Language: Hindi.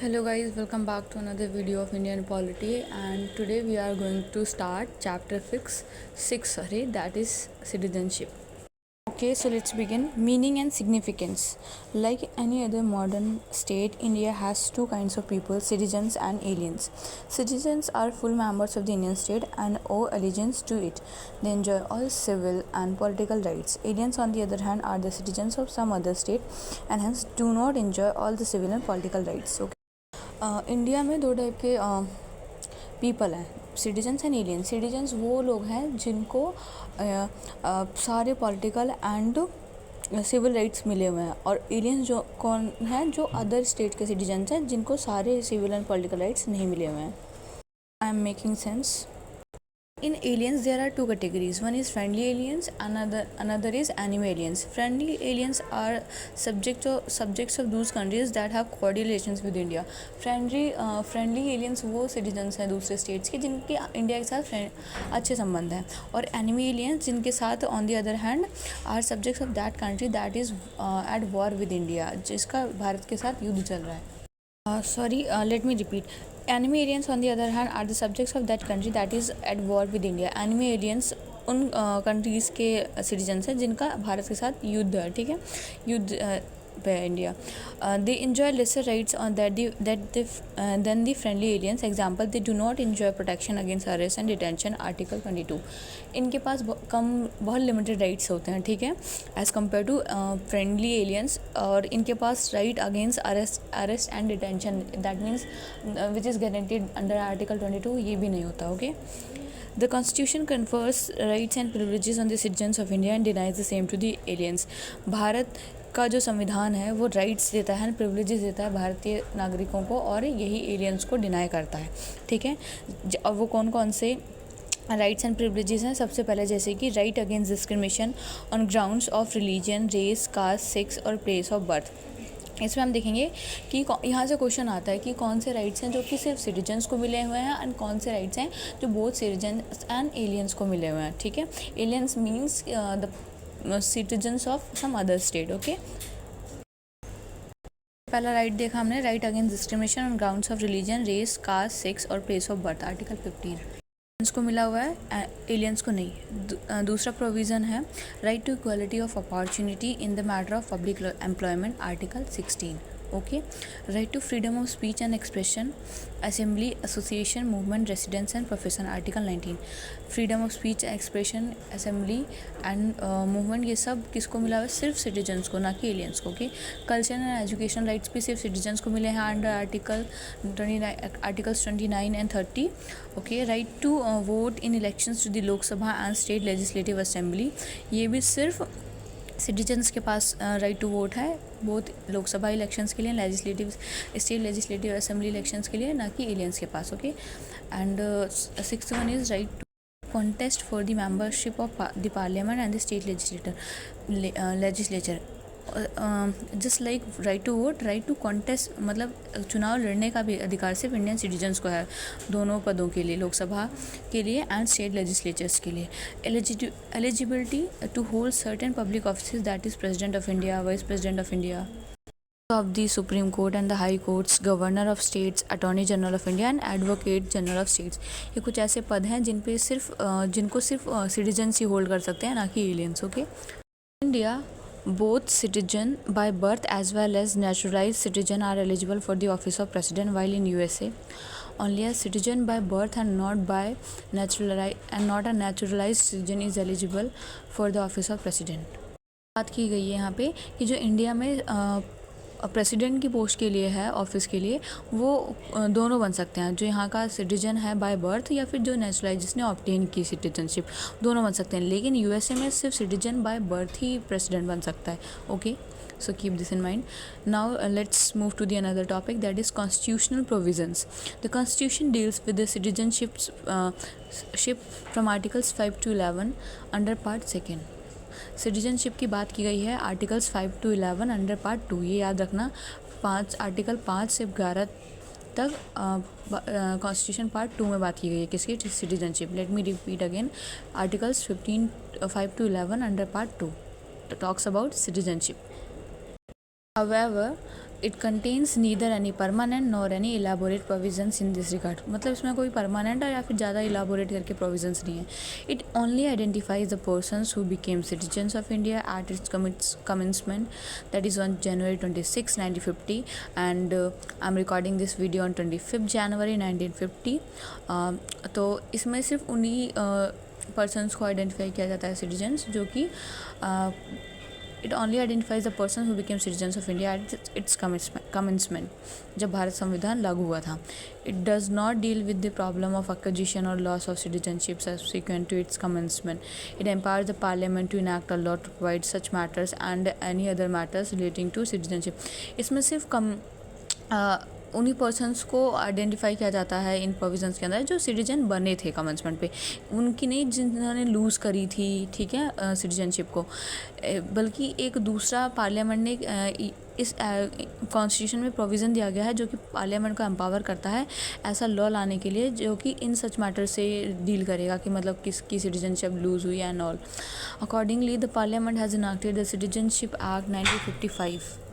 Hello guys, welcome back to another video of Indian polity, and today we are going to start chapter 6, that is citizenship. Okay, so let's begin. Meaning and significance. Like any other modern state, India has two kinds of people, citizens and aliens. Citizens are full members of the Indian state and owe allegiance to it. They enjoy all civil and political rights. Aliens, on the other hand, are the citizens of some other state and hence do not enjoy all the civil and political rights. Okay. India में दो टाइप के पीपल हैं, सिटीजन्स एंड एलियन. सिटीजन्स वो लोग हैं जिनको सारे पॉलिटिकल एंड सिविल राइट्स मिले हुए हैं, और एलियंस जो कौन हैं, जो अदर स्टेट के सिटीजन्स हैं जिनको सारे सिविल एंड पॉलिटिकल राइट्स नहीं मिले हुए हैं. I am making sense. In aliens, there are two categories. One is friendly aliens, another is enemy aliens. Friendly aliens are subjects of those countries that have cordial relations with India. Friendly aliens वो citizens हैं दूसरे states के जिनके इंडिया के साथ अच्छे संबंध हैं, और enemy aliens जिनके साथ on the other hand are subjects of that country that is at war with India, जिसका भारत के साथ युद्ध चल रहा है. Let me repeat. Enemy aliens, on the other hand, are the subjects of that country that is at war with India. Enemy aliens उन कंट्रीज़ के सिटीजन्स हैं जिनका भारत के साथ युद्ध है, ठीक है, युद्ध पे India. They enjoy lesser rights on than the friendly aliens. Example, they do not enjoy protection against arrest and detention, article 22. इनके पास बहुत लिमिटेड राइट्स होते हैं, ठीक है, as compare to friendly aliens. और इनके पास right against arrest and detention, that means which is guaranteed under article 22, ये भी नहीं होता. Okay. The Constitution confers rights and privileges on the citizens of India and denies the same to the aliens. Bharat का जो संविधान है वो राइट्स देता है, प्रिविलेजेस देता है भारतीय नागरिकों को, और यही एलियंस को डिनाई करता है, ठीक है. अब वो कौन कौन से राइट्स एंड प्रिविलेजेस हैं? सबसे पहले जैसे कि right against discrimination on grounds of religion, race, caste, sex और प्लेस ऑफ बर्थ. इसमें हम देखेंगे कि यहाँ से क्वेश्चन आता है कि कौन से राइट्स हैं जो कि सिर्फ सिटीजन्स को मिले हुए हैं, एंड कौन से राइट्स हैं जो बोथ सिटीजन्स एंड एलियंस को मिले हुए हैं, ठीक है. Aliens means the citizens of some other state. Okay. पहला राइट देखा हमने, right against discrimination on grounds of religion, race, caste, sex और प्लेस ऑफ बर्थ, आर्टिकल 15 को मिला हुआ है, एलियंस को नहीं. दूसरा प्रोविज़न है right to equality of opportunity in the matter of public employment, article 16. Okay. Right to freedom of speech and expression, assembly, association, movement, residence and profession, article 19. Freedom of speech, expression, assembly and movement, ये सब किसको मिला हुआ है? सिर्फ सिटीजन्स को, ना कि एलियंस को. Okay. Culture and education rights भी सिर्फ सिटीजन्स को मिले हैं under articles 29 and 30. Okay. Right to vote in elections to the Lok Sabha and state legislative assembly, ये भी सिर्फ सिटीजन्स के पास राइट टू वोट है, बहुत लोकसभा इलेक्शंस के लिए, legislative state legislative assembly elections के लिए, ना कि एलियंस के पास. Okay. And sixth one is right to contest for the membership of the parliament and the state legislature. Just like right to vote, right to contest मतलब चुनाव लड़ने का भी अधिकार सिर्फ इंडियन सिटीजन्स को है, दोनों पदों के लिए, लोकसभा के लिए एंड स्टेट लेजिस्लेचर्स के लिए. Eligibility to hold certain public office, that is president of India, vice president of India, of the supreme court and the high courts, governor of states, attorney general of India and advocate general of states. ये कुछ ऐसे पद हैं जिनको सिर्फ सिटीजन्स ही होल्ड कर सकते हैं, ना कि aliens. Okay. India, both citizen by birth as well as naturalized citizen are eligible for the office of president, while in USA only a citizen by birth and not a naturalized citizen is eligible for the office of president. बात की गई है यहाँ पे कि जो इंडिया में प्रेसिडेंट की पोस्ट के लिए है, ऑफिस के लिए, वो दोनों बन सकते हैं, जो यहाँ का सिटीजन है बाय बर्थ या फिर जो नेचुरलाइज जिसने ऑब्टेन की सिटीजनशिप, दोनों बन सकते हैं. लेकिन यूएसए में सिर्फ citizen by birth he president बन सकता है. Okay. So keep this in mind. Now let's move to the another topic, that is constitutional provisions. The constitution deals with the citizenship from articles 5 to 11 under part 2. Citizenship की बात की गई है आर्टिकल्स 5 to 11 अंडर पार्ट 2. ये याद रखना, आर्टिकल 5 से 11 तक कॉन्स्टिट्यूशन पार्ट 2 में बात की गई है किसकी? Citizenship. Let me repeat again. Articles 5 to 11 under part 2 talks about citizenship. However, it contains neither any permanent nor any elaborate provisions in this regard, मतलब इसमें कोई परमानेंट या फिर ज़्यादा इलाबोरेट करके प्रोविजंस नहीं है. It only identifies the persons who became citizens of India at its commencement, that is on January 26, 1950, and I'm recording this video on 25th January 1950. तो इसमें सिर्फ उन्हीं पर्सनस को आइडेंटिफाई किया जाता है सिटीजन्स, जो कि it only identifies the person who became citizens of India at its commencement, जब भारत संविधान लागू हुआ था. It does not deal with the problem of acquisition or loss of citizenship subsequent to its commencement. It empowers the parliament to enact a law to provide such matters and any other matters relating to citizenship. इसमें सिर्फ उन्हीं पर्सनस को आइडेंटिफाई किया जाता है इन प्रोविजंस के अंदर जो सिटीजन बने थे कमेंसमेंट पे, उनकी नहीं जिन्होंने लूज़ करी थी, ठीक है, सिटीजनशिप को, बल्कि एक दूसरा पार्लियामेंट ने इस कॉन्स्टिट्यूशन में प्रोविज़न दिया गया है जो कि पार्लियामेंट को एम्पावर करता है ऐसा लॉ लाने के लिए जो कि इन सच मैटर से डील करेगा कि मतलब किसकी सिटीजनशिप लूज़ हुई and all. Accordingly the parliament has enacted the citizenship act 1955.